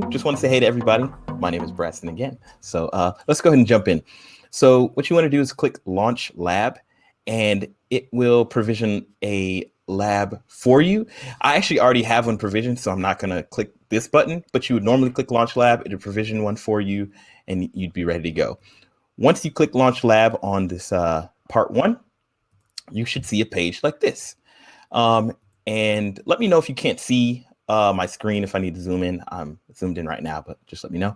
Just want to say hey to everybody. My name is Bradston again. So let's go ahead and jump in. So what you want to do is click Launch Lab, and it will provision a lab for you. I actually already have one provisioned, so I'm not going to click this button, but you would normally click Launch Lab. It would provision one for you, and you'd be ready to go. Once you click Launch Lab on this part one, you should see a page like this. And let me know if you can't see my screen. If I need to zoom in, I'm zoomed in right now, but just let me know.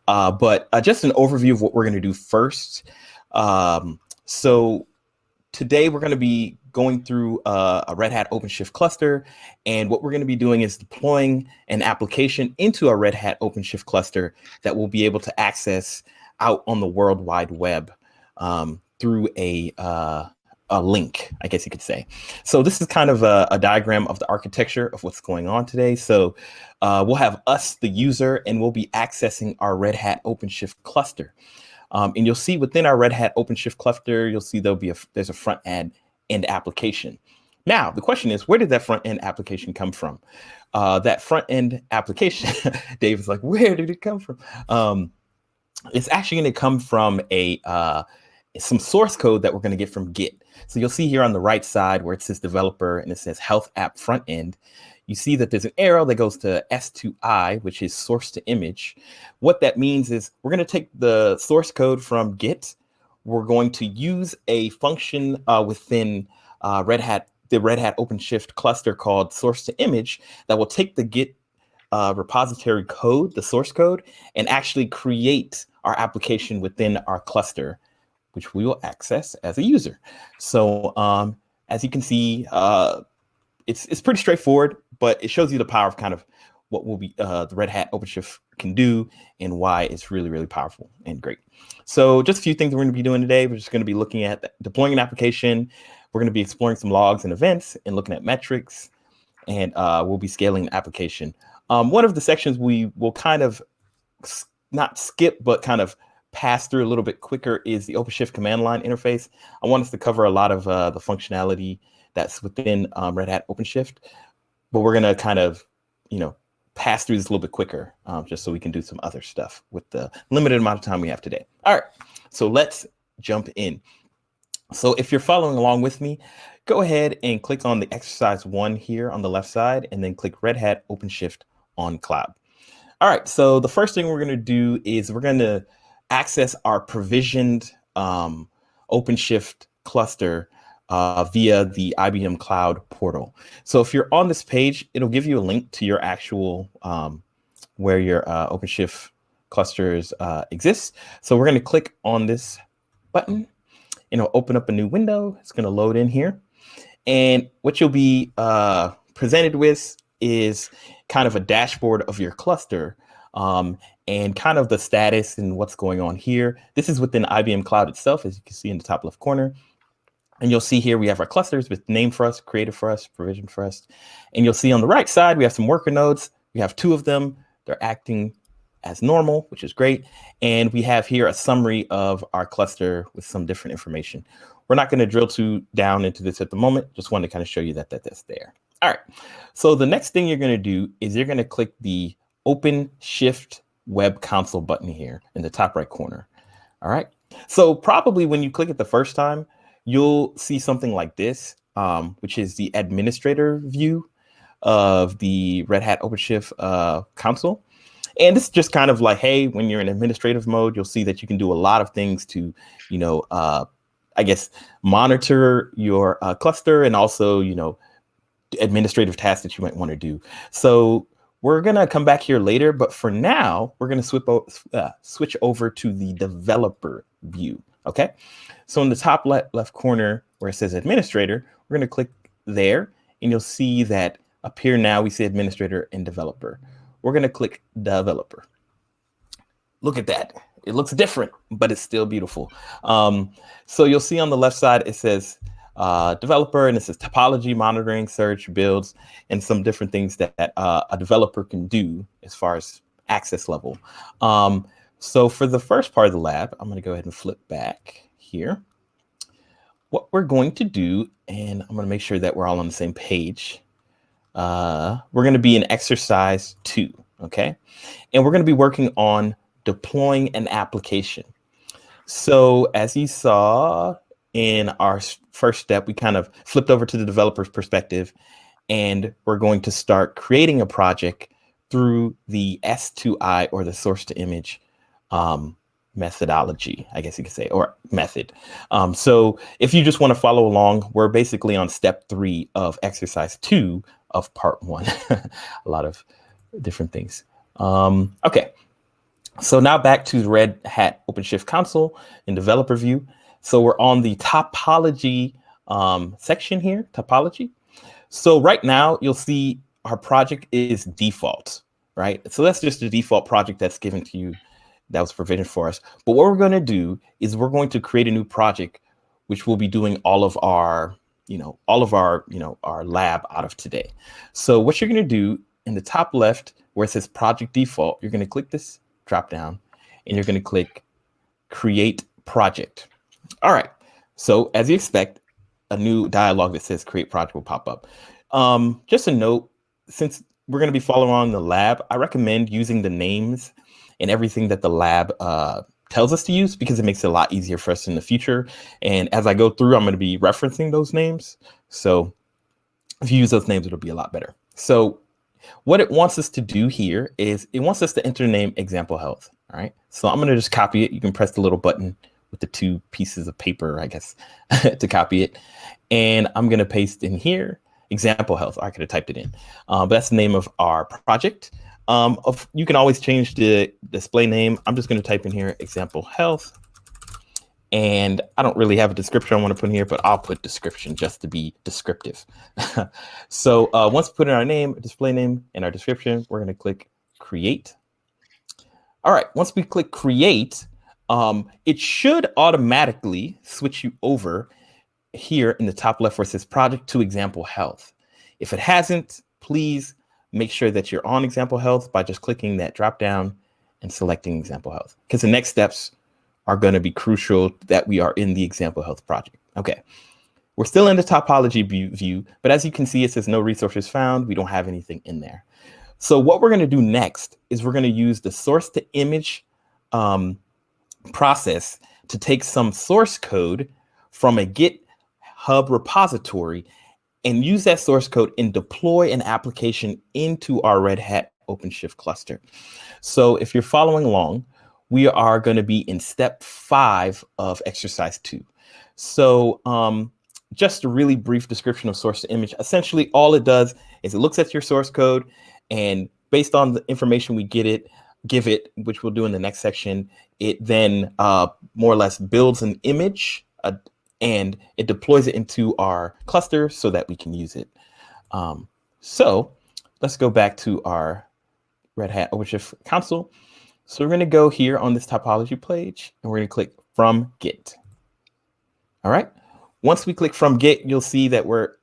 But just an overview of what we're going to do first. So today we're going to be going through a Red Hat OpenShift cluster. And what we're going to be doing is deploying an application into a Red Hat OpenShift cluster that we'll be able to access out on the World Wide Web through a link, I guess you could say. So this is kind of a diagram of the architecture of what's going on today. So we'll have us, the user, and we'll be accessing our Red Hat OpenShift cluster. And you'll see within our Red Hat OpenShift cluster, you'll see there's a front end application. Now, the question is, where did that front end application come from? That front end application, Dave is like, where did it come from? It's actually going to come from some source code that we're going to get from Git. So you'll see here on the right side where it says developer and it says health app front end. You see that there's an arrow that goes to S2I, which is source to image. What that means is we're going to take the source code from Git. We're going to use a function within the Red Hat OpenShift cluster called source to image that will take the Git repository code, the source code, and actually create our application within our cluster, which we will access as a user. So as you can see, it's pretty straightforward, but it shows you the power of kind of what will be the Red Hat OpenShift can do and why it's really, really powerful and great. So just a few things we're going to be doing today. We're just going to be looking at deploying an application. We're going to be exploring some logs and events and looking at metrics, and we'll be scaling the application. One of the sections we will kind of not skip, but kind of pass through a little bit quicker is the OpenShift command line interface. I want us to cover a lot of the functionality that's within Red Hat OpenShift, but we're going to kind of, pass through this a little bit quicker just so we can do some other stuff with the limited amount of time we have today. All right, so let's jump in. So if you're following along with me, go ahead and click on the exercise 1 here on the left side, and then click Red Hat OpenShift on cloud. All right, so the first thing we're going to do is we're going to access our provisioned OpenShift cluster via the IBM Cloud portal. So if you're on this page, it'll give you a link to your actual where your OpenShift clusters exist. So we're going to click on this button, and it'll open up a new window. It's going to load in here. And what you'll be presented with is kind of a dashboard of your cluster. And kind of the status and what's going on here. This is within IBM Cloud itself, as you can see in the top left corner. And you'll see here we have our clusters with name for us, created for us, provisioned for us. And you'll see on the right side, we have some worker nodes. We have 2 of them. They're acting as normal, which is great. And we have here a summary of our cluster with some different information. We're not going to drill too down into this at the moment. Just wanted to kind of show you that that's there. All right. So the next thing you're going to do is you're going to click the OpenShift Web Console button here in the top right corner. All right. So probably when you click it the first time, you'll see something like this, which is the administrator view of the Red Hat OpenShift console. And this is just kind of like, hey, when you're in administrative mode, you'll see that you can do a lot of things to, I guess, monitor your cluster and also, administrative tasks that you might want to do. So we're going to come back here later, but for now, we're going to switch over to the developer view, okay? So in the top left corner where it says administrator, we're going to click there, and you'll see that up here now we see administrator and developer. We're going to click developer. Look at that. It looks different, but it's still beautiful. So you'll see on the left side, it says developer, and it says topology, monitoring, search, builds, and some different things that a developer can do as far as access level. So for the first part of the lab, I'm going to go ahead and flip back here. What we're going to do, and I'm going to make sure that we're all on the same page. We're going to be in exercise 2. okay? And we're going to be working on deploying an application. So as you saw in our first step, we kind of flipped over to the developer's perspective, and we're going to start creating a project through the S2I, or the source to image methodology, I guess you could say, or method. So if you just want to follow along, we're basically on step 3 of exercise 2 of part 1. A lot of different things. Okay. So now back to the Red Hat OpenShift console in developer view. So we're on the topology section here, topology. So right now you'll see our project is default, right? So that's just the default project that's given to you, that was provisioned for us. But what we're going to do is we're going to create a new project, which will be doing all of our, our lab out of today. So what you're going to do in the top left, where it says project default, you're going to click this drop down and you're going to click create project. All right. So as you expect, a new dialog that says create project will pop up. Just a note, since we're going to be following on the lab, I recommend using the names and everything that the lab tells us to use, because it makes it a lot easier for us in the future. And as I go through, I'm going to be referencing those names. So if you use those names, it'll be a lot better. So what it wants us to do here is it wants us to enter the name example health. All right. So I'm going to just copy it. You can press the little button with the 2 pieces of paper, I guess, to copy it. And I'm going to paste in here example health. I could have typed it in, but that's the name of our project. You can always change the display name. I'm just going to type in here example health. And I don't really have a description I want to put in here, but I'll put description just to be descriptive. So once we put in our name, display name, and our description, we're going to click create. All right. Once we click create, it should automatically switch you over here in the top left where it says project to example health. If it hasn't, please make sure that you're on example health by just clicking that drop down and selecting example health, because the next steps are going to be crucial that we are in the example health project. Okay. We're still in the topology view, but as you can see, it says no resources found. We don't have anything in there. So what we're going to do next is we're going to use the source to image process to take some source code from a GitHub repository and use that source code and deploy an application into our Red Hat OpenShift cluster. So if you're following along, we are going to be in step 5 of exercise 2. So just a really brief description of source to image. Essentially, all it does is it looks at your source code, and based on the information we give it, which we'll do in the next section, it then more or less builds an image and it deploys it into our cluster so that we can use it. So let's go back to our Red Hat OpenShift console. So we're going to go here on this topology page and we're going to click from Git. All right. Once we click from Git, you'll see that we're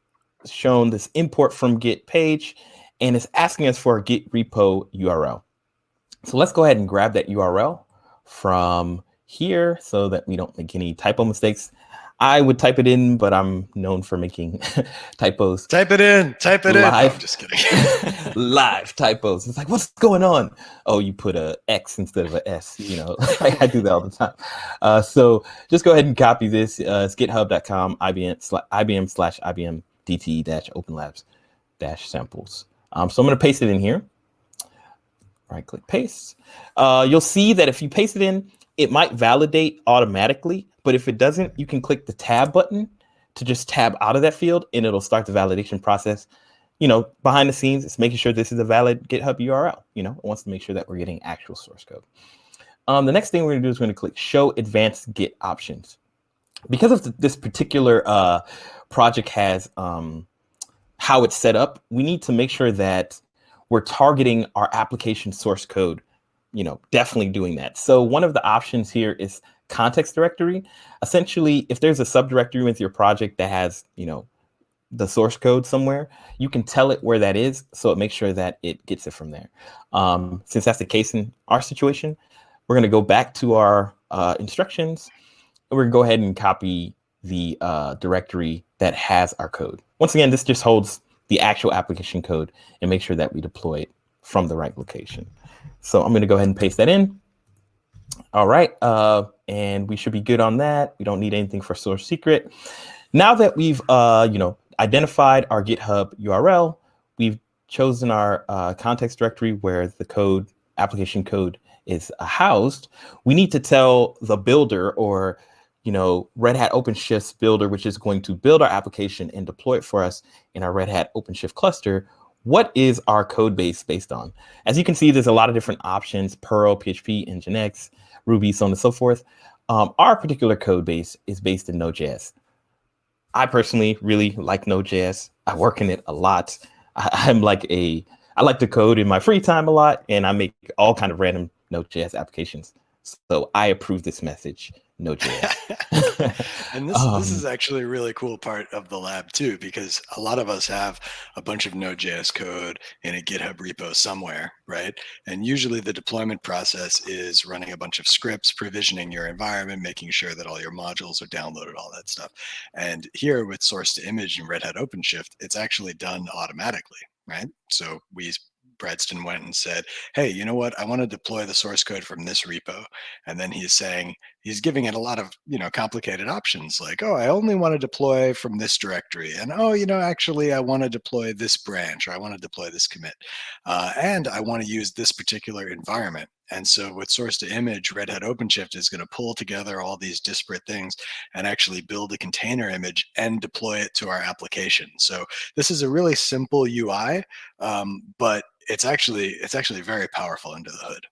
shown this import from Git page, and it's asking us for a Git repo URL. So let's go ahead and grab that URL from here so that we don't make any typo mistakes. I would type it in, but I'm known for making typos. Type it in. Type it live. in. No, I'm just kidding. Live typos. It's like, what's going on? Oh, you put a X instead of a S. I do that all the time. So just go ahead and copy this. It's github.com, IBM/IBM DT-OpenLabs-samples. So I'm going to paste it in here. Right click paste. You'll see that if you paste it in, it might validate automatically, but if it doesn't, you can click the tab button to just tab out of that field and it'll start the validation process. Behind the scenes, it's making sure this is a valid GitHub URL. It wants to make sure that we're getting actual source code. The next thing we're going to do is we're going to click show advanced Git options. Because of this particular project has how it's set up, we need to make sure that we're targeting our application source code, definitely doing that. So one of the options here is context directory. Essentially, if there's a subdirectory with your project that has, the source code somewhere, you can tell it where that is. So it makes sure that it gets it from there. Since that's the case in our situation, we're going to go back to our instructions. And we're going to go ahead and copy the directory that has our code. Once again, this just holds the actual application code and make sure that we deploy it from the right location. So I'm going to go ahead and paste that in. All right. And we should be good on that. We don't need anything for source secret. Now that we've, identified our GitHub URL, we've chosen our context directory where the application code is housed. We need to tell the builder or, Red Hat OpenShift's builder, which is going to build our application and deploy it for us in our Red Hat OpenShift cluster, what is our code base based on? As you can see, there's a lot of different options: Perl, PHP, Nginx, Ruby, so on and so forth. Our particular code base is based in Node.js. I personally really like Node.js. I work in it a lot. I like to code in my free time a lot, and I make all kind of random Node.js applications. So I approve this message, Node.js. And this is actually a really cool part of the lab too, because a lot of us have a bunch of Node.js code in a GitHub repo somewhere, right? And usually the deployment process is running a bunch of scripts, provisioning your environment, making sure that all your modules are downloaded, all that stuff. And here with source to image in Red Hat OpenShift, it's actually done automatically, right? So Bradston went and said, hey, you know what? I want to deploy the source code from this repo. And then he's giving it a lot of, complicated options like, oh, I only want to deploy from this directory. And, oh, actually, I want to deploy this branch, or I want to deploy this commit. And I want to use this particular environment. And so with source to image, Red Hat OpenShift is going to pull together all these disparate things and actually build a container image and deploy it to our application. So this is a really simple UI, but it's actually very powerful under the hood.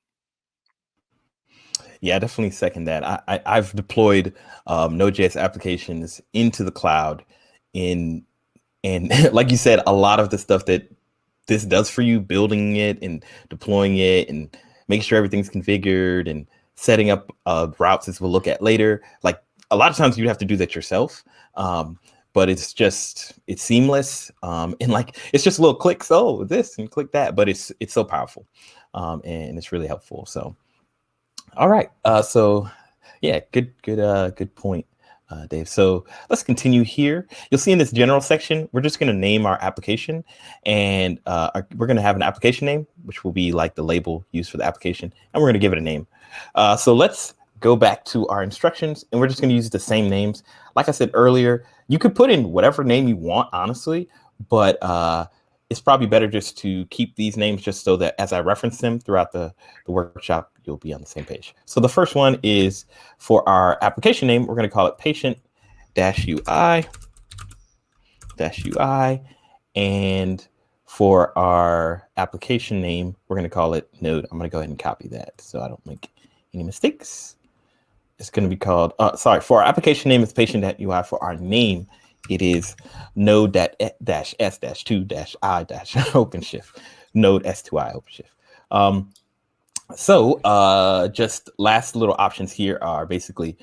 Yeah, I definitely second that. I've deployed Node.js applications into the cloud and like you said, a lot of the stuff that this does for you, building it and deploying it and making sure everything's configured and setting up routes, as we'll look at later. Like a lot of times you have to do that yourself. But it's seamless. And like, it's just little clicks, this and click that, but it's so powerful. And it's really helpful. So, all right. So yeah, good point, Dave. So let's continue here. You'll see in this general section, we're just going to name our application, and we're going to have an application name, which will be like the label used for the application, and we're going to give it a name. So let's go back to our instructions, and we're just going to use the same names. Like I said earlier, you could put in whatever name you want, honestly, but it's probably better just to keep these names just so that as I reference them throughout the workshop, you'll be on the same page. So the first one is for our application name. We're going to call it patient-UI. And for our application name, we're going to call it Node. I'm going to go ahead and copy that so I don't make any mistakes. It's going to be called, for our application name, it's patient.ui. For our name, it is node-s-2-i-OpenShift, node s2i OpenShift. So just last little options here are basically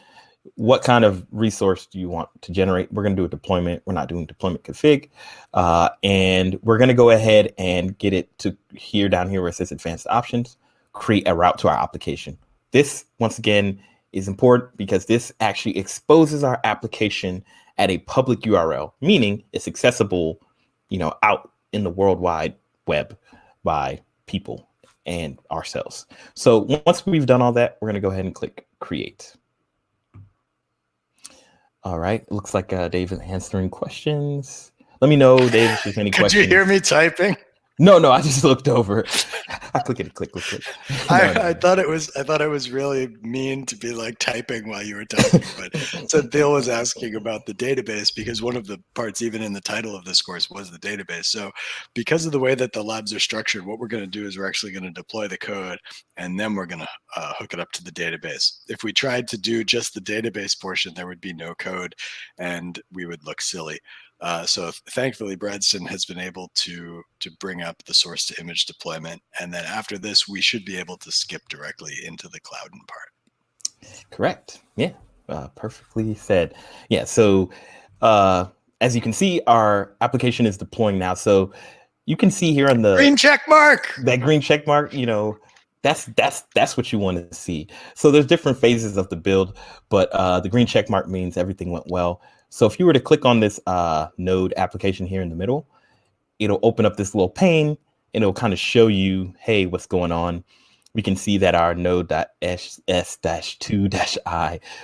what kind of resource do you want to generate? We're going to do a deployment. We're not doing deployment config. And we're going to go ahead and get it to down here where it says advanced options, create a route to our application. This, once again, is important because this actually exposes our application at a public URL, meaning it's accessible, out in the World Wide Web by people and ourselves. So once we've done all that, we're going to go ahead and click create. All right. Looks like Dave is answering questions. Let me know, Dave, if there's any questions. Could you hear me typing? No, I just looked over. I click. I thought it was really mean to be like typing while you were talking. But so Bill was asking about the database, because one of the parts, even in the title of this course, was the database. So because of the way that the labs are structured, what we're going to do is we're actually going to deploy the code, and then we're going to hook it up to the database. If we tried to do just the database portion, there would be no code, and we would look silly. So thankfully, Bradston has been able to bring up the source to image deployment. And then after this, we should be able to skip directly into the Cloudant part. Correct. Yeah, perfectly said. Yeah, so as you can see, our application is deploying now. So you can see here on the green check mark, that's what you want to see. So there's different phases of the build, but the green check mark means everything went well. So if you were to click on this node application here in the middle, it'll open up this little pane and it'll kind of show you, hey, what's going on. We can see that our node.s-2-i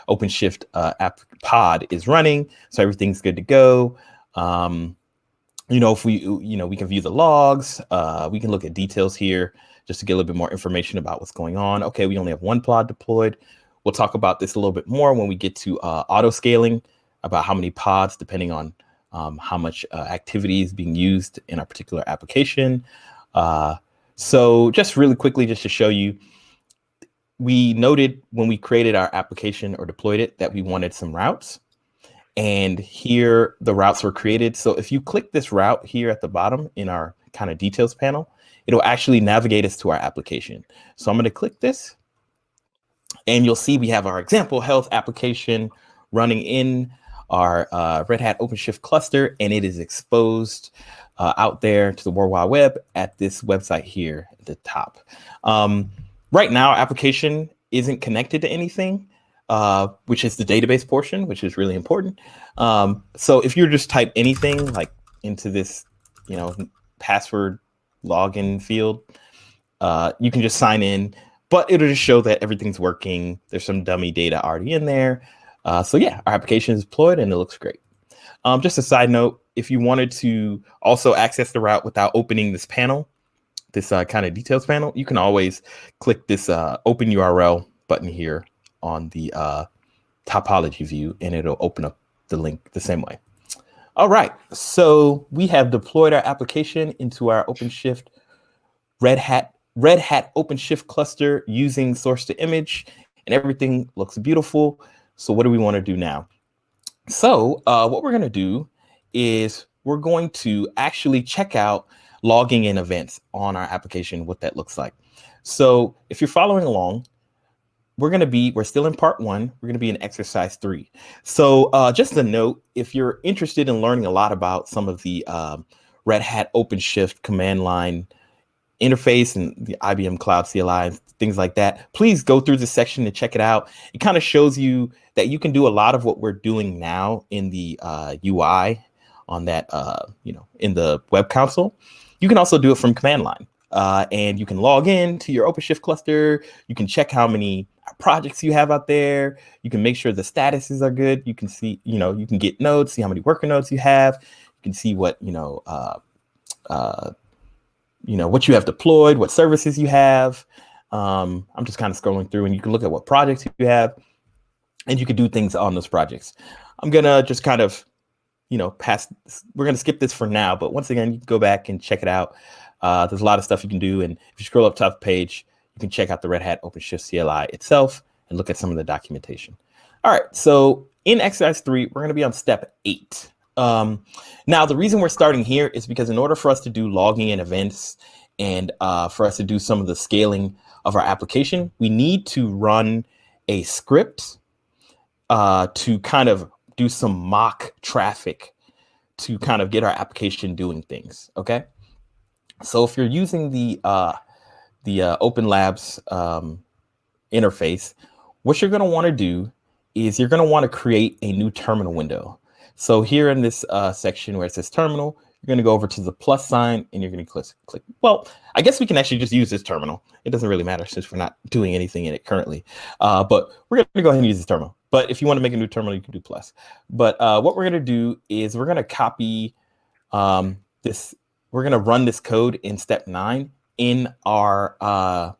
OpenShift app pod is running, so everything's good to go. If we can view the logs, we can look at details here just to get a little bit more information about what's going on. Okay, we only have one pod deployed. We'll talk about this a little bit more when we get to auto scaling, about how many pods depending on how much activity is being used in our particular application. So just really quickly, just to show you, we noted when we created our application or deployed it that we wanted some routes. And here the routes were created. So if you click this route here at the bottom in our kind of details panel, it'll actually navigate us to our application. So I'm going to click this, and you'll see we have our example health application running in our Red Hat OpenShift cluster, and it is exposed out there to the World Wide Web at this website here at the top. Right now, our application isn't connected to anything, which is the database portion, which is really important. So if you just type anything like into this, password login field, you can just sign in, but it'll just show that everything's working. There's some dummy data already in there. So yeah, our application is deployed and it looks great. Just a side note, if you wanted to also access the route without opening this panel, this kind of details panel, you can always click this open URL button here on the topology view, and it'll open up the link the same way. All right, so we have deployed our application into our OpenShift Red Hat OpenShift cluster using source to image, and everything looks beautiful. So what do we want to do now? So what we're going to do is we're going to actually check out logging in events on our application, what that looks like. So if you're following along, we're still in part 1. We're going to be in exercise 3. So just a note, if you're interested in learning a lot about some of the Red Hat OpenShift command line interface and the IBM Cloud CLI and things like that, please go through this section and check it out. It kind of shows you that you can do a lot of what we're doing now in the UI on that, in the web console. You can also do it from command line, and you can log in to your OpenShift cluster. You can check how many projects you have out there. You can make sure the statuses are good. You can see, you can get nodes, see how many worker nodes you have. You can see what, what you have deployed, what services you have. I'm just kind of scrolling through, and you can look at what projects you have, and you can do things on those projects. I'm gonna just kind of, we're gonna skip this for now, but once again, you can go back and check it out. There's a lot of stuff you can do, and if you scroll up top of the page, you can check out the Red Hat OpenShift CLI itself and look at some of the documentation. All right, so in exercise 3, we're gonna be on step 8. Now, the reason we're starting here is because in order for us to do logging in events and for us to do some of the scaling of our application, we need to run a script to kind of do some mock traffic to kind of get our application doing things. Okay, so if you're using the Open Labs interface, what you're going to want to do is you're going to want to create a new terminal window. So here in this section where it says terminal, you're going to go over to the plus sign, and you're going to click. Well, I guess we can actually just use this terminal. It doesn't really matter since we're not doing anything in it currently. But we're going to go ahead and use this terminal. But if you want to make a new terminal, you can do plus. But what we're going to do is we're going to copy this. We're going to run this code in step 9 in our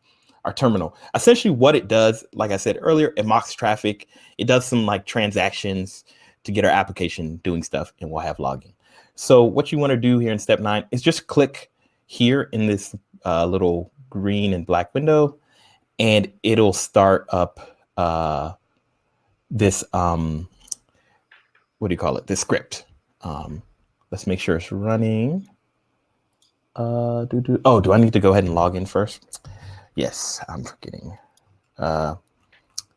terminal. Essentially what it does, like I said earlier, it mocks traffic. It does some like transactions to get our application doing stuff, and we'll have logging. So what you want to do here in step 9 is just click here in this little green and black window, and it'll start up this, this script. Let's make sure it's running. Do I need to go ahead and log in first? Yes, I'm forgetting.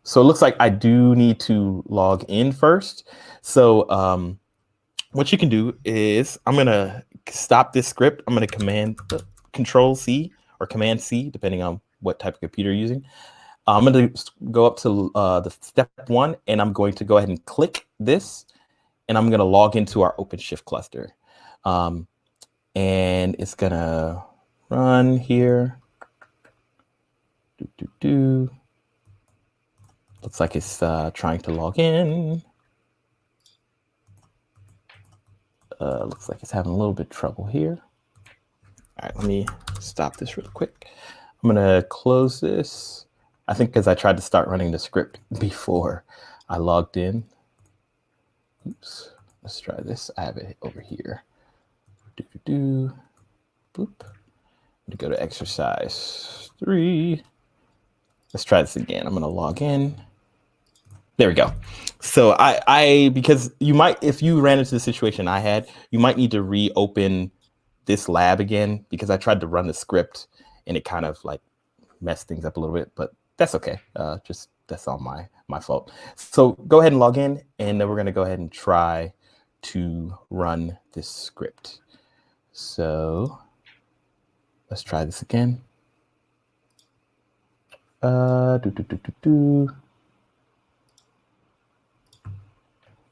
So it looks like I do need to log in first. So what you can do is I'm going to stop this script. I'm going to command Control C or Command C, depending on what type of computer you're using. I'm going to go up to the step 1, and I'm going to go ahead and click this, and I'm going to log into our OpenShift cluster. And it's going to run here. Looks like it's trying to log in. Looks like it's having a little bit of trouble here. All right, let me stop this real quick. I'm gonna close this. I think because I tried to start running the script before I logged in. Oops, let's try this. I have it over here. Boop. I'm gonna go to exercise 3. Let's try this again. I'm gonna log in. There we go. So I because you might, if you ran into the situation I had, you might need to reopen this lab again because I tried to run the script and it kind of like messed things up a little bit, but that's okay. Just that's all my fault. So go ahead and log in, and then we're gonna go ahead and try to run this script. So let's try this again.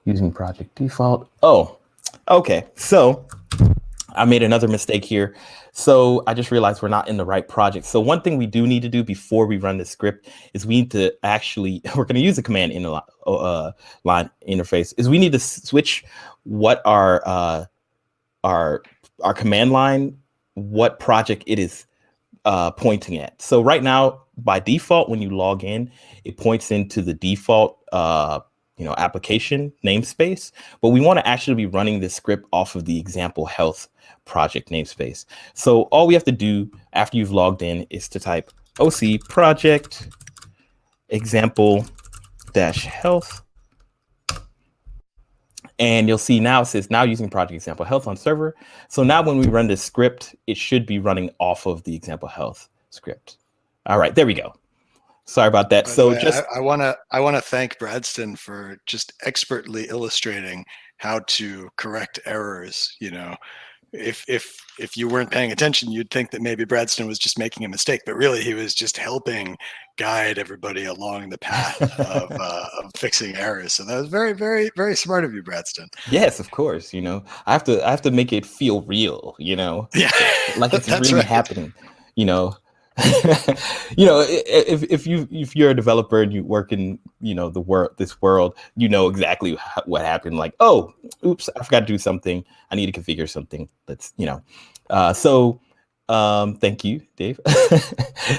Using project default. Oh, okay. So I made another mistake here. So I just realized we're not in the right project. So one thing we do need to do before we run the script is we need to actually, we're going to use the command in line interface, is we need to switch what our command line, what project it is pointing at. So right now, by default, when you log in, it points into the default application namespace, but we want to actually be running this script off of the example health project namespace. So all we have to do after you've logged in is to type OC project example dash health. And you'll see now it says now using project example health on server. So now when we run this script, it should be running off of the example health script. All right, there we go. Sorry about that. So I want to thank Bradston for just expertly illustrating how to correct errors. You know, if you weren't paying attention, you'd think that maybe Bradston was just making a mistake, but really he was just helping guide everybody along the path of fixing errors. So that was very, very, very smart of you, Bradston. Yes, of course. You know, I have to make it feel real. You know, yeah, like it's really right. happening. You know. If you're a developer and you work in this world, you know exactly what happened. Like, oh, oops, I forgot to do something. I need to configure something. Let's thank you, Dave.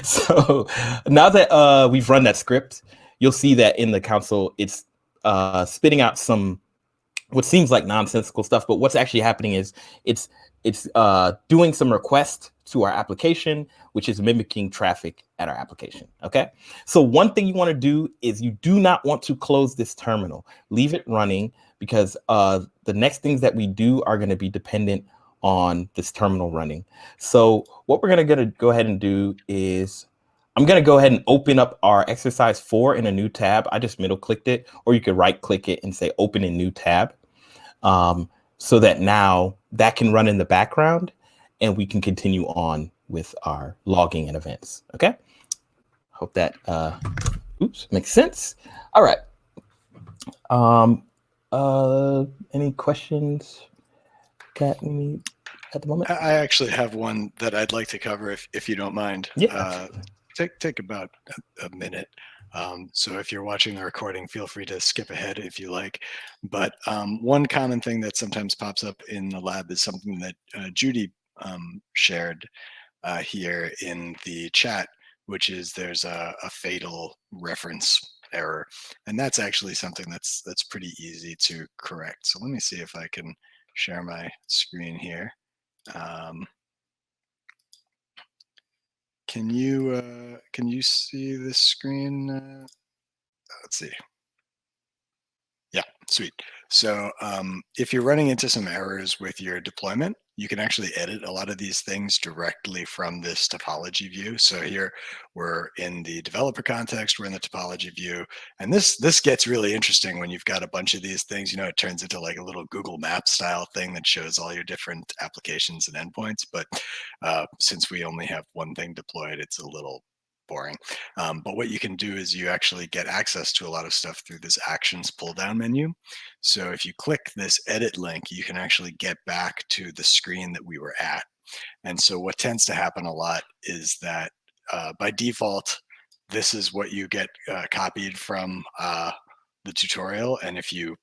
So now that we've run that script, you'll see that in the console it's spitting out some what seems like nonsensical stuff, but what's actually happening is it's doing some requests to our application, which is mimicking traffic at our application. Okay. So one thing you want to do is you do not want to close this terminal. Leave it running because the next things that we do are going to be dependent on this terminal running. So what we're going to go ahead and do is I'm going to go ahead and open up our exercise 4 in a new tab. I just middle clicked it, or you could right click it and say open in new tab. So that now that can run in the background and we can continue on with our logging and events. Okay. Hope that makes sense. All right. Any questions got me at the moment? I actually have one that I'd like to cover if you don't mind. Yeah. Take about a minute. So if you're watching the recording, feel free to skip ahead if you like. But one common thing that sometimes pops up in the lab is something that Judy shared here in the chat, which is there's a fatal reference error. And that's actually something that's pretty easy to correct. So let me see if I can share my screen here. Can you see this screen? Let's see. Yeah, sweet. So if you're running into some errors with your deployment, you can actually edit a lot of these things directly from this topology view. So here we're in the developer context, we're in the topology view. And this gets really interesting when you've got a bunch of these things. You know, it turns into like a little Google Maps style thing that shows all your different applications and endpoints. But since we only have one thing deployed, it's a little boring. But what you can do is you actually get access to a lot of stuff through this actions pull down menu. So if you click this edit link, you can actually get back to the screen that we were at. And so what tends to happen a lot is that by default, this is what you get copied from the tutorial. And if you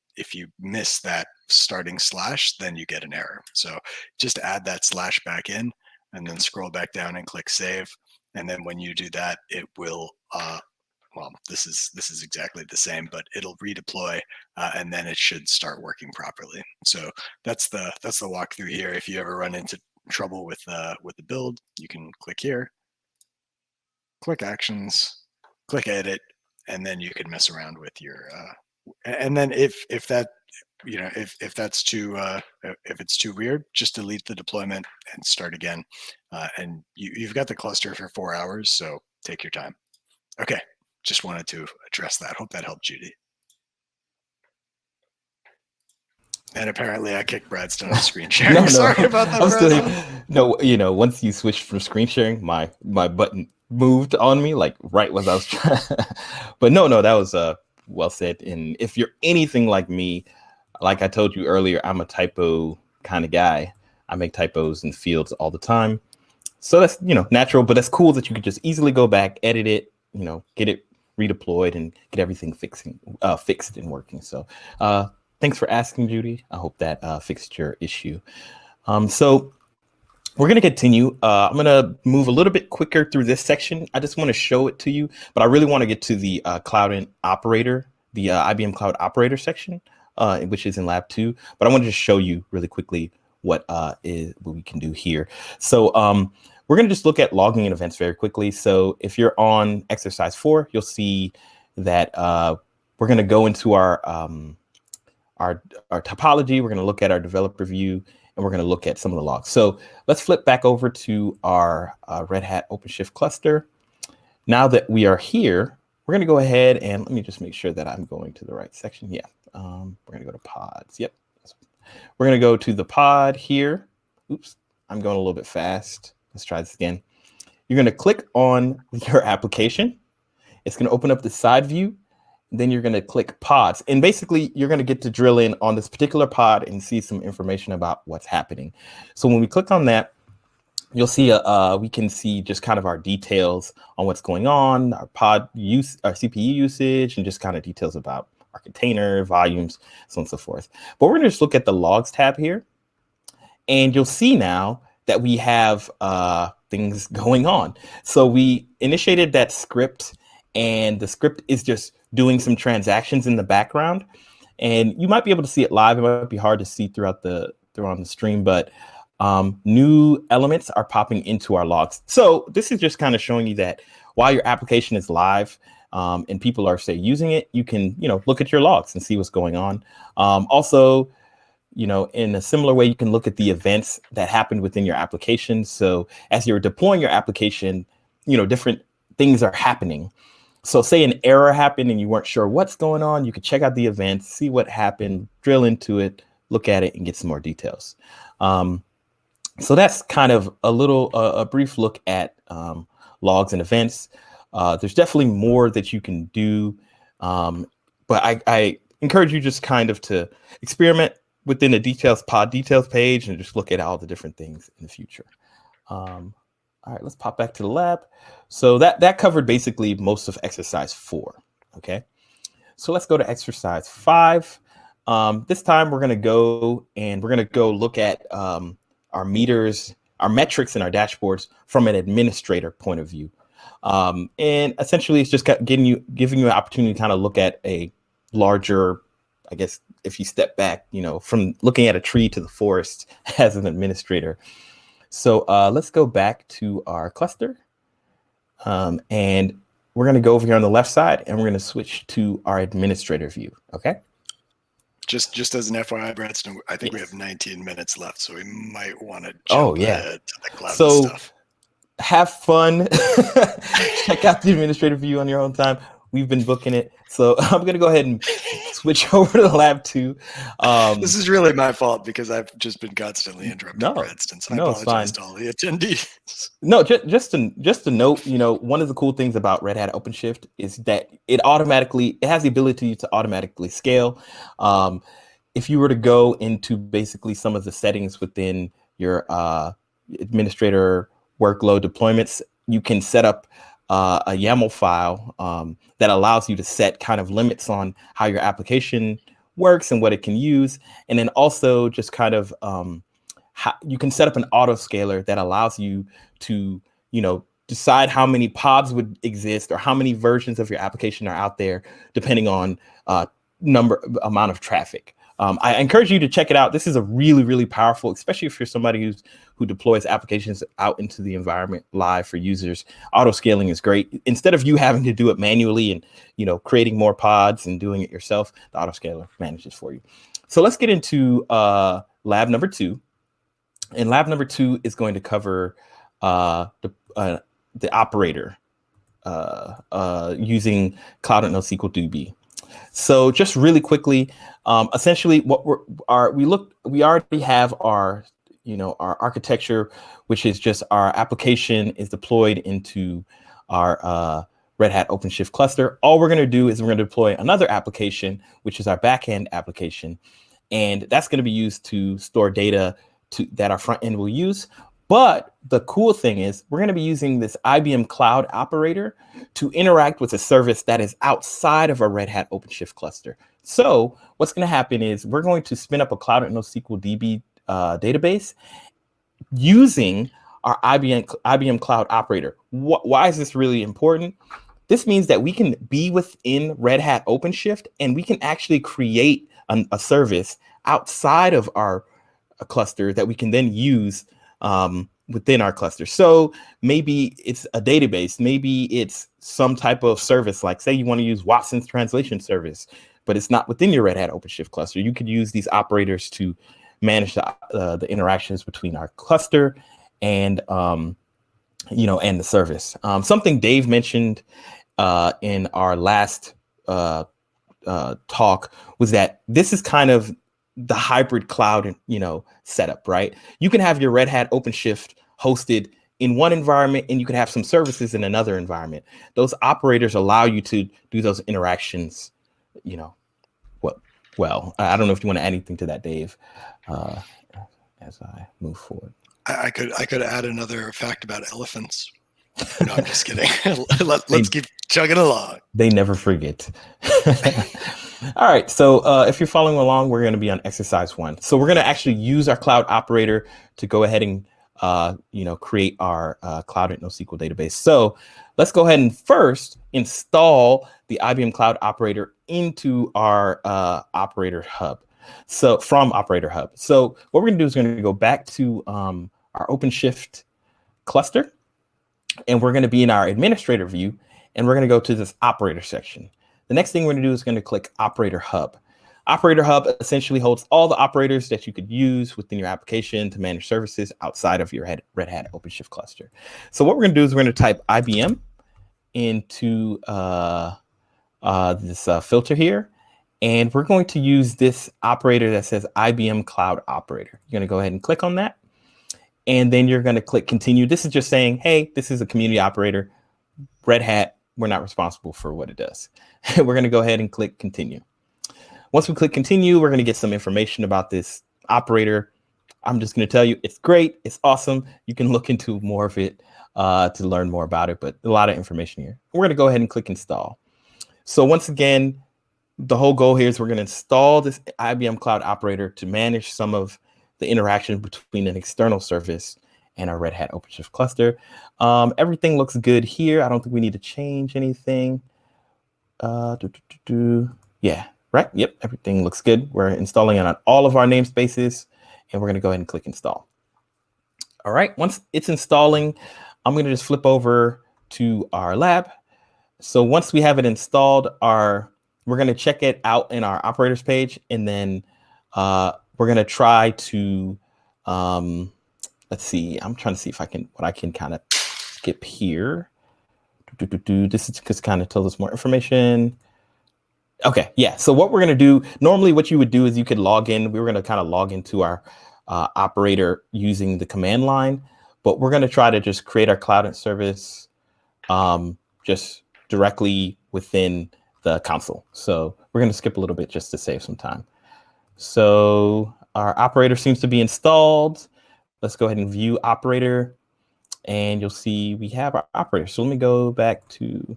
miss that starting slash, then you get an error. So just add that slash back in and then scroll back down and click save. And then when you do that, it will, well, this is exactly the same, but it'll redeploy and then it should start working properly. So that's the walkthrough here. If you ever run into trouble with the build, you can click here, click actions, click edit, and then you can mess around with your and then if that, you know, if that's too if it's too weird, just delete the deployment and start again. And you've got the cluster for 4 hours, so take your time. Okay, just wanted to address that. Hope that helped, Judy. And apparently I kicked Bradston off screen sharing. No, Sorry about that, Bradston. No, you know, once you switched from screen sharing, my button moved on me, like right as I was trying. But no, that was well said. And if you're anything like me, like I told you earlier, I'm a typo kind of guy. I make typos in fields all the time. So that's, you know, natural, but that's cool that you could just easily go back, edit it, you know, get it redeployed and get everything fixed and working. So thanks for asking, Judy. I hope that fixed your issue. So we're going to continue. I'm going to move a little bit quicker through this section. I just want to show it to you, but I really want to get to the Cloudant operator, the IBM Cloud operator section, which is in lab 2. But I want to just show you really quickly what we can do here. So we're going to just look at logging in events very quickly. So if you're on exercise 4, you'll see that we're going to go into our topology. We're going to look at our developer view, and we're going to look at some of the logs. So let's flip back over to our Red Hat OpenShift cluster. Now that we are here, we're going to go ahead and let me just make sure that I'm going to the right section. Yeah, we're going to go to pods. Yep. We're going to go to the pod here. Oops, I'm going a little bit fast. Let's try this again. You're going to click on your application. It's going to open up the side view. Then you're going to click pods. And basically, you're going to get to drill in on this particular pod and see some information about what's happening. So when we click on that, you'll see we can see just kind of our details on what's going on, our pod use, our CPU usage, and just kind of details about our container, volumes, so on and so forth. But we're going to just look at the logs tab here. And you'll see now that we have things going on. So we initiated that script, and the script is just doing some transactions in the background. And you might be able to see it live. It might be hard to see throughout the stream, but new elements are popping into our logs. So this is just kind of showing you that while your application is live and people are, say, using it, you can, you know, look at your logs and see what's going on. Also, you know, in a similar way, you can look at the events that happened within your application. So as you're deploying your application, you know, different things are happening. So say an error happened and you weren't sure what's going on, you could check out the events, see what happened, drill into it, look at it, and get some more details. So that's kind of a brief look at logs and events. There's definitely more that you can do, but I encourage you just kind of to experiment within the pod details page and just look at all the different things in the future. All right, let's pop back to the lab. So that covered basically most of exercise 4. Okay, so let's go to exercise 5. This time we're going to go look at our meters, our metrics, and our dashboards from an administrator point of view. And essentially, it's just giving you an opportunity to kind of look at a larger, I guess, if you step back, you know, from looking at a tree to the forest as an administrator. So let's go back to our cluster. And we're going to go over here on the left side, and we're going to switch to our administrator view. OK. Just as an FYI, Bradston, I think we have 19 minutes left, so we might want to jump to the cloud stuff. Have fun. Check out the administrative view on your own time. We've been booking it. So I'm going to go ahead and switch over to lab 2. This is really my fault because I've just been constantly interrupting Bradston. So I apologize to all the attendees. No, just to note, you know, one of the cool things about Red Hat OpenShift is that it has the ability to automatically scale. If you were to go into basically some of the settings within your administrator workload deployments, you can set up a YAML file that allows you to set kind of limits on how your application works and what it can use. And then also just kind of how you can set up an autoscaler that allows you to, decide how many pods would exist or how many versions of your application are out there, depending on amount of traffic. I encourage you to check it out. This is a really, really powerful, especially if you're somebody who deploys applications out into the environment live for users. Auto scaling is great. Instead of you having to do it manually and creating more pods and doing it yourself, the autoscaler manages for you. So let's get into lab number 2. And lab number 2 is going to cover the operator using Cloudant NoSQL DB. So just really quickly, essentially, what we already have our architecture, which is just our application is deployed into our Red Hat OpenShift cluster. All we're going to do is we're going to deploy another application, which is our backend application, and that's going to be used to store data that our front end will use. But the cool thing is we're going to be using this IBM Cloud operator to interact with a service that is outside of a Red Hat OpenShift cluster. So what's going to happen is we're going to spin up a Cloudant NoSQL DB database using our IBM Cloud operator. Why is this really important? This means that we can be within Red Hat OpenShift and we can actually create a service outside of our cluster that we can then use within our cluster. So maybe it's a database, maybe it's some type of service, like say you want to use Watson's translation service, but it's not within your Red Hat OpenShift cluster. You could use these operators to manage the interactions between our cluster and and the service. Something Dave mentioned in our last talk was that this is kind of the hybrid cloud, setup, right? You can have your Red Hat OpenShift hosted in one environment and you can have some services in another environment. Those operators allow you to do those interactions, well. I don't know if you want to add anything to that, Dave, as I move forward. I could add another fact about elephants. No, I'm just kidding. Let's keep chugging along. They never forget. All right. So if you're following along, we're going to be on exercise 1. So we're going to actually use our cloud operator to go ahead and, create our Cloudant NoSQL database. So let's go ahead and first install the IBM Cloud operator into our operator hub. So from operator hub. So what we're going to do is we're going to go back to our OpenShift cluster. And we're going to be in our administrator view, and we're going to go to this operator section. The next thing we're going to do is going to click Operator Hub. Operator Hub essentially holds all the operators that you could use within your application to manage services outside of your Red Hat OpenShift cluster. So what we're going to do is we're going to type IBM into this filter here, and we're going to use this operator that says IBM Cloud Operator. You're going to go ahead and click on that. And then you're going to click continue. This is just saying, hey, this is a community operator. Red Hat, we're not responsible for what it does. We're going to go ahead and click continue. Once we click continue, we're going to get some information about this operator. I'm just going to tell you it's great. It's awesome. You can look into more of it to learn more about it, but a lot of information here. We're going to go ahead and click install. So once again, the whole goal here is we're going to install this IBM Cloud operator to manage some of the interaction between an external service and our Red Hat OpenShift cluster. Everything looks good here. I don't think we need to change anything. Yeah, right. Yep, everything looks good. We're installing it on all of our namespaces, and we're going to go ahead and click install. All right, once it's installing, I'm going to just flip over to our lab. So once we have it installed, we're going to check it out in our operators page, and then we're going to try to, let's see, I'm trying to see if I can kind of skip here. This is just kind of tells us more information. Okay, yeah. So what we're going to do, normally what you would do is you could log in. We were going to kind of log into our operator using the command line, but we're going to try to just create our Cloudant service just directly within the console. So we're going to skip a little bit just to save some time. So our operator seems to be installed. let's go ahead and view operator, and you'll see we have our operator. So let me go back to,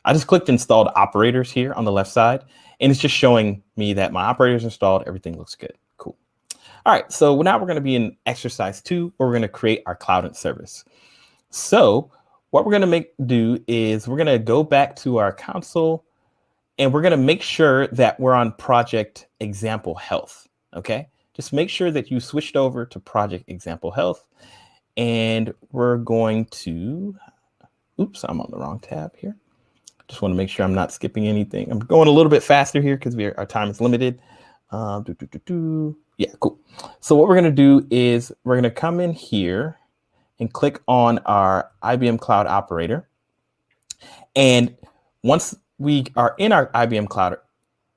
I just clicked installed operators here on the left side, and it's just showing me that my operator is installed. Everything looks good. Cool. All right, so now we're going to be in exercise 2, where we're going to create our Cloudant service. So what we're going to do is we're going to go back to our console, and we're going to make sure that we're on project example health. Okay, just make sure that you switched over to project example health, and we're going to, oops, I'm on the wrong tab here. Just want to make sure I'm not skipping anything. I'm going a little bit faster here because our time is limited. Yeah, cool. So what we're going to do is we're going to come in here and click on our IBM Cloud operator. And once we are in our IBM Cloud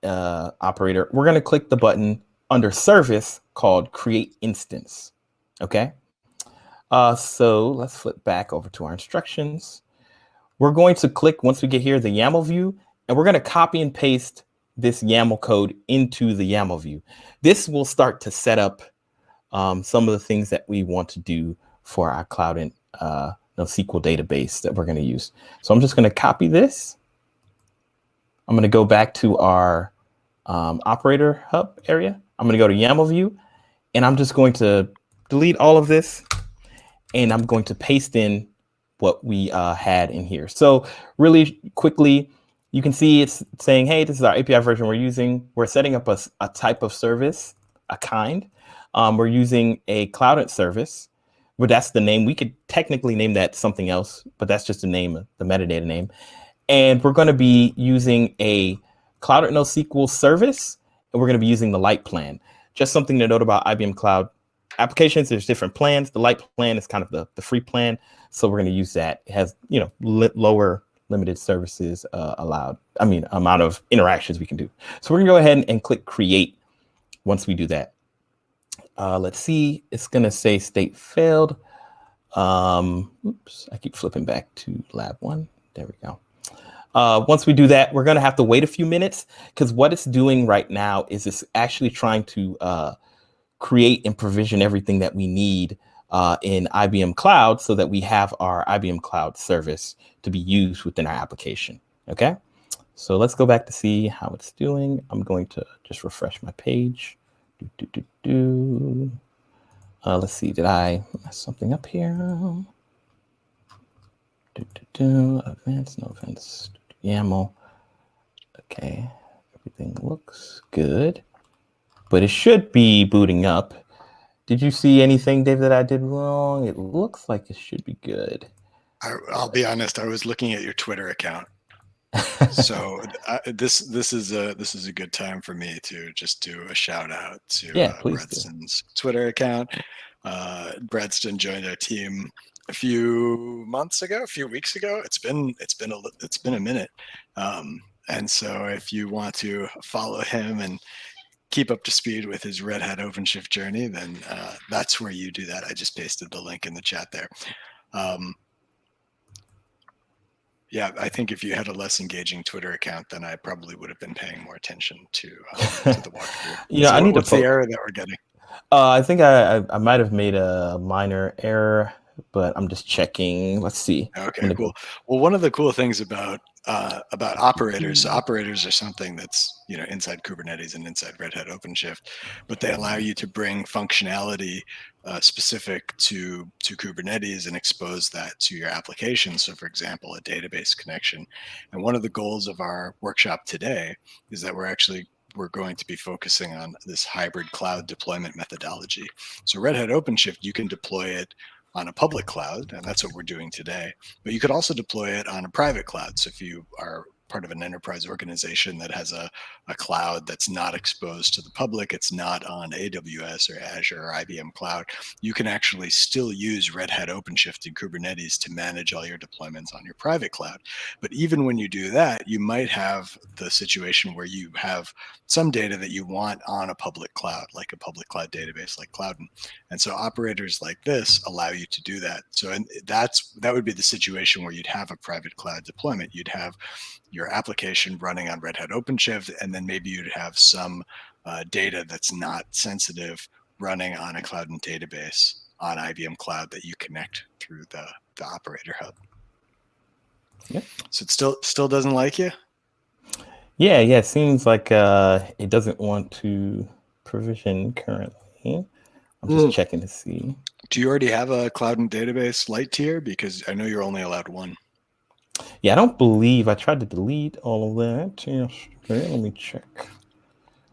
operator, we're going to click the button under service called create instance. Okay. So let's flip back over to our instructions. We're going to click, once we get here, the YAML view, and we're going to copy and paste this YAML code into the YAML view. This will start to set up some of the things that we want to do for our Cloudant NoSQL database that we're going to use. So I'm just going to copy this. I'm going to go back to our operator hub area. I'm going to go to YAML view, and I'm just going to delete all of this, and I'm going to paste in what we had in here. So really quickly, you can see it's saying, hey, this is our API version we're using. We're setting up a type of service, a kind. We're using a Cloudant service, but that's the name. We could technically name that something else, but that's just the name, the metadata name. And we're going to be using a Cloudant NoSQL service, and we're going to be using the light plan. Just something to note about IBM Cloud applications, there's different plans. The light plan is kind of the free plan. So we're going to use that. It has, lower limited services amount of interactions we can do. So we're going to go ahead and click create once we do that. Let's see, it's going to say state failed. Oops, I keep flipping back to lab 1. There we go. Once we do that, we're going to have to wait a few minutes, because what it's doing right now is it's actually trying to create and provision everything that we need in IBM Cloud, so that we have our IBM Cloud service to be used within our application. Okay, so let's go back to see how it's doing. I'm going to just refresh my page. Let's see, did I mess something up here? Advanced, no advanced, YAML. Okay, everything looks good, but it should be booting up. Did you see anything, Dave, that I did wrong? It looks like it should be good. I'll be honest, I was looking at your Twitter account. So this is a good time for me to just do a shout out to Bradston's Twitter account. Bradston joined our team a few weeks ago. It's been a minute. And so if you want to follow him and keep up to speed with his Red Hat OpenShift journey, then that's where you do that. I just pasted the link in the chat there. Yeah, I think if you had a less engaging Twitter account, then I probably would have been paying more attention to the walkthrough. So I need what's the error that we're getting? I think I might have made a minor error, but I'm just checking. Let's see. Okay, cool. Well, one of the cool things about operators are something that's inside Kubernetes and inside Red Hat OpenShift, but they allow you to bring functionality specific to Kubernetes and expose that to your application. So for example, a database connection. And one of the goals of our workshop today is that we're going to be focusing on this hybrid cloud deployment methodology. So Red Hat OpenShift, you can deploy it on a public cloud, and that's what we're doing today. But you could also deploy it on a private cloud. So if you are part of an enterprise organization that has a cloud that's not exposed to the public, it's not on AWS or Azure or IBM Cloud, you can actually still use Red Hat OpenShift and Kubernetes to manage all your deployments on your private cloud. But even when you do that, you might have the situation where you have some data that you want on a public cloud, like a public cloud database like Cloudant. And so operators like this allow you to do that. So that would be the situation where you'd have a private cloud deployment. You'd have your application running on Red Hat OpenShift, and then maybe you'd have some data that's not sensitive running on a Cloudant database on IBM Cloud that you connect through the operator hub. Yeah. So it still doesn't like you? Yeah. It seems like it doesn't want to provision currently. I'm just checking to see. Do you already have a Cloudant database light tier? Because I know you're only allowed one. Yeah, I don't believe I tried to delete all of that yesterday. Let me check.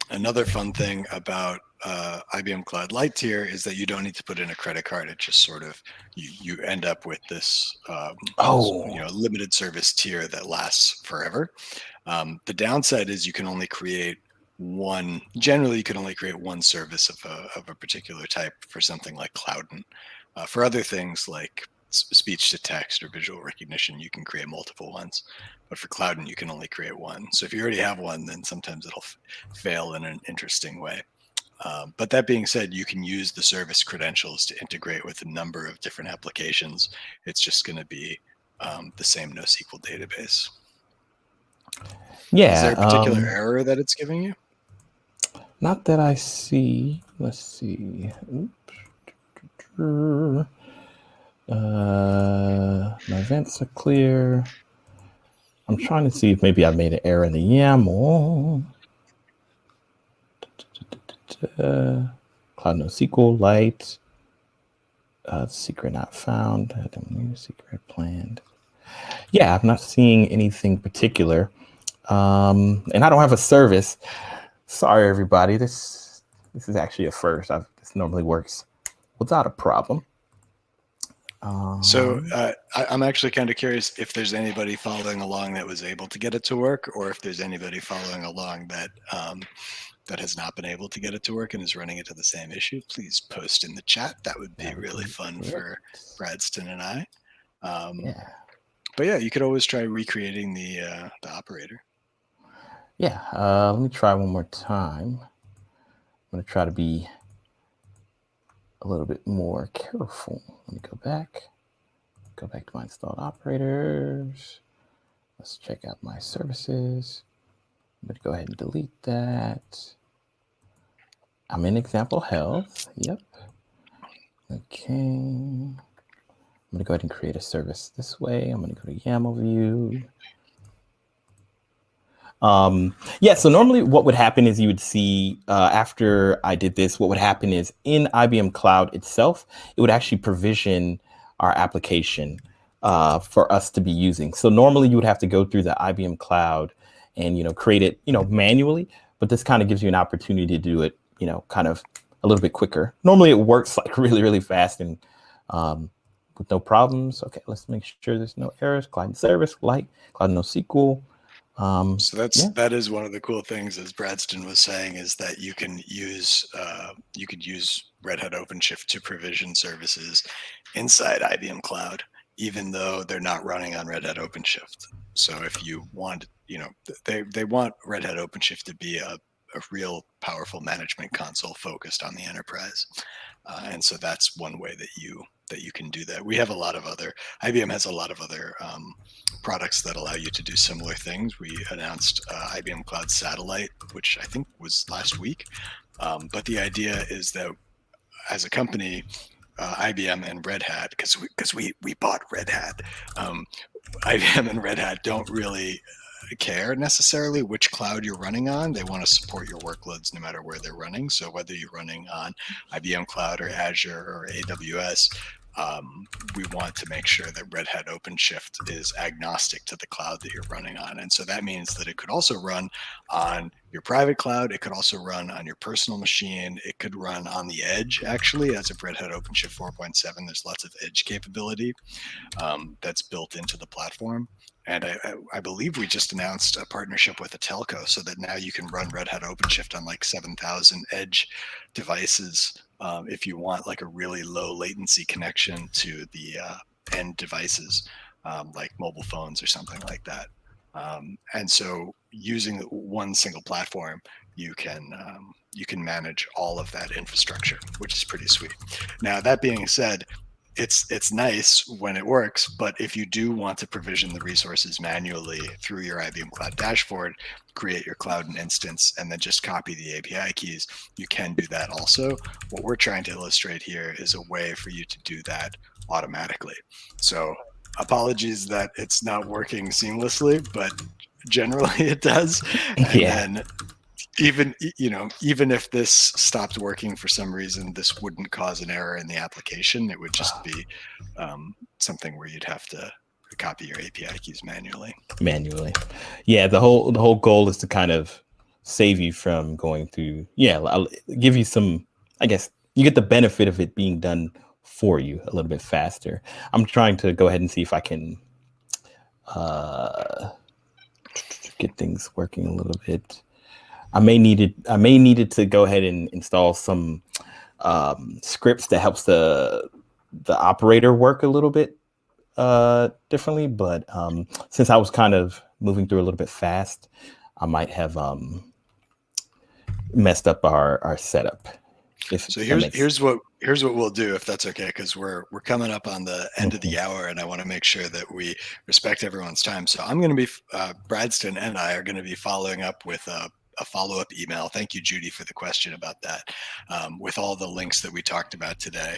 Another fun thing about IBM Cloud Light tier is that you don't need to put in a credit card. It just sort of you end up with this limited service tier that lasts forever. The downside is you can only create one. Generally, you can only create one service of a particular type for something like Cloudant. For other things like speech to text or visual recognition, you can create multiple ones. But for Cloudant, you can only create one. So if you already have one, then sometimes it'll fail in an interesting way. But that being said, you can use the service credentials to integrate with a number of different applications. It's just going to be the same NoSQL database. Yeah. Is there a particular error that it's giving you? Not that I see. Let's see. Oops. My events are clear. I'm trying to see if maybe I made an error in the YAML. Cloud NoSQL Lite. Secret not found. Secret planned. Yeah, I'm not seeing anything particular. And I don't have a service. Sorry, everybody. This is actually a first. This normally works without a problem. So I'm actually kind of curious if there's anybody following along that was able to get it to work, or if there's anybody following along that that has not been able to get it to work and is running into the same issue. Please post in the chat. That would be really fun for Bradston and I. Yeah. But yeah, you could always try recreating the operator. Yeah. Let me try one more time. I'm going to try to be a little bit more careful. Let me go back to my installed operators. Let's check out my services. I'm going to go ahead and delete that. I'm in example health. Yep. Okay. I'm going to go ahead and create a service this way. I'm going to go to YAML view. Yeah, so normally what would happen is you would see after I did this, what would happen is in IBM Cloud itself, it would actually provision our application for us to be using. So normally you would have to go through the IBM Cloud and, create it, manually, but this kind of gives you an opportunity to do it, kind of a little bit quicker. Normally it works like really, really fast and with no problems. Okay, let's make sure there's no errors. Client service, Cloud NoSQL. So that is one of the cool things, as Bradston was saying, is that you can use Red Hat OpenShift to provision services inside IBM Cloud, even though they're not running on Red Hat OpenShift. So if you want, they want Red Hat OpenShift to be a real powerful management console focused on the enterprise, and so that's one way that you can do that. We have a lot of other, IBM has a lot of other products that allow you to do similar things. We announced IBM Cloud Satellite, which I think was last week. But the idea is that as a company, IBM and Red Hat, because we bought Red Hat, IBM and Red Hat don't really care necessarily which cloud you're running on. They want to support your workloads no matter where they're running. So whether you're running on IBM Cloud or Azure or AWS, we want to make sure that Red Hat OpenShift is agnostic to the cloud that you're running on. And so that means that it could also run on your private cloud. It could also run on your personal machine. It could run on the edge, actually, as of Red Hat OpenShift 4.7. There's lots of edge capability that's built into the platform. And I believe we just announced a partnership with a telco so that now you can run Red Hat OpenShift on like 7,000 edge devices if you want like a really low latency connection to the end devices like mobile phones or something like that. And so using one single platform, you can manage all of that infrastructure, which is pretty sweet. Now, that being said, it's nice when it works, but if you do want to provision the resources manually through your IBM Cloud dashboard, create your Cloudant instance, and then just copy the API keys, you can do that also. What we're trying to illustrate here is a way for you to do that automatically. So apologies that it's not working seamlessly, but generally it does. And then even if this stopped working for some reason, this wouldn't cause an error in the application. It would just be something where you'd have to copy your API keys manually. Yeah, the whole goal is to kind of save you from going through. I'll give you some, I guess you get the benefit of it being done for you a little bit faster. I'm trying to go ahead and see if I can get things working a little bit. I may need it to go ahead and install some scripts that helps the operator work a little bit differently. But since I was kind of moving through a little bit fast, I might have messed up our setup. So here's what we'll do, if that's okay, because we're coming up on the end of the hour, and I want to make sure that we respect everyone's time. So I'm going to be Bradston and I are going to be following up with a follow-up email. Thank you, Judy, for the question about that, with all the links that we talked about today.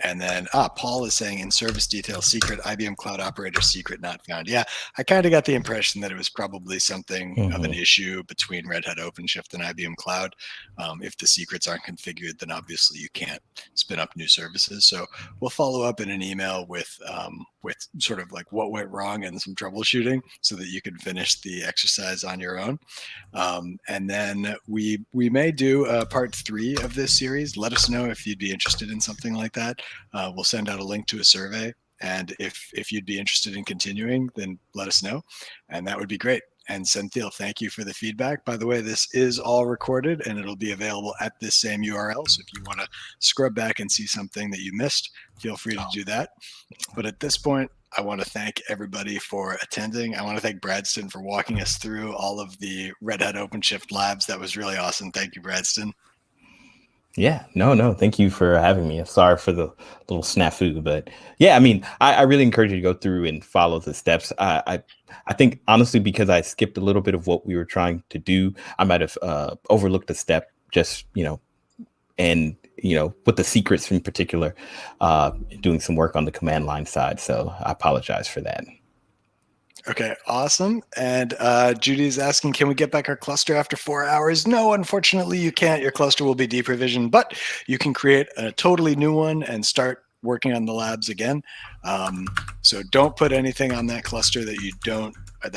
And then Paul is saying in service detail secret, IBM Cloud Operator secret not found. Yeah, I kind of got the impression that it was probably something of an issue between Red Hat OpenShift and IBM Cloud. If the secrets aren't configured, then obviously you can't spin up new services. So we'll follow up in an email with sort of like what went wrong and some troubleshooting so that you can finish the exercise on your own. And then we may do a part 3 of this series. Let us know if you'd be interested in something like that. We'll send out a link to a survey. And if you'd be interested in continuing, then let us know. And that would be great. And Senthil, thank you for the feedback. By the way, this is all recorded and it'll be available at this same URL. So if you want to scrub back and see something that you missed, feel free to do that. But at this point, I want to thank everybody for attending. I want to thank Bradston for walking us through all of the Red Hat OpenShift labs. That was really awesome. Thank you, Bradston. Yeah, no. Thank you for having me. I'm sorry for the little snafu, but yeah, I mean, I really encourage you to go through and follow the steps. I think honestly, because I skipped a little bit of what we were trying to do, I might have overlooked a step, just, and, with the secrets in particular, doing some work on the command line side. So I apologize for that. Okay, awesome. And Judy's asking, can we get back our cluster after 4 hours? No, unfortunately, you can't. Your cluster will be deprovisioned, but you can create a totally new one and start working on the labs again. So don't put anything on that cluster that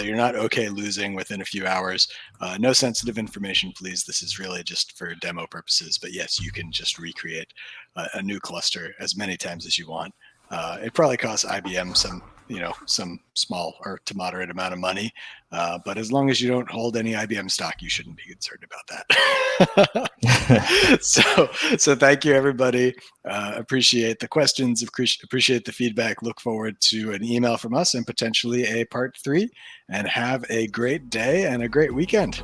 you're not okay losing within a few hours. No sensitive information, please. This is really just for demo purposes. But yes, you can just recreate a new cluster as many times as you want. It probably costs IBM some small or to moderate amount of money. But as long as you don't hold any IBM stock, you shouldn't be concerned about that. So thank you, everybody. Appreciate the questions, appreciate the feedback. Look forward to an email from us and potentially a part 3, and have a great day and a great weekend.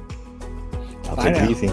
I'll take it easy.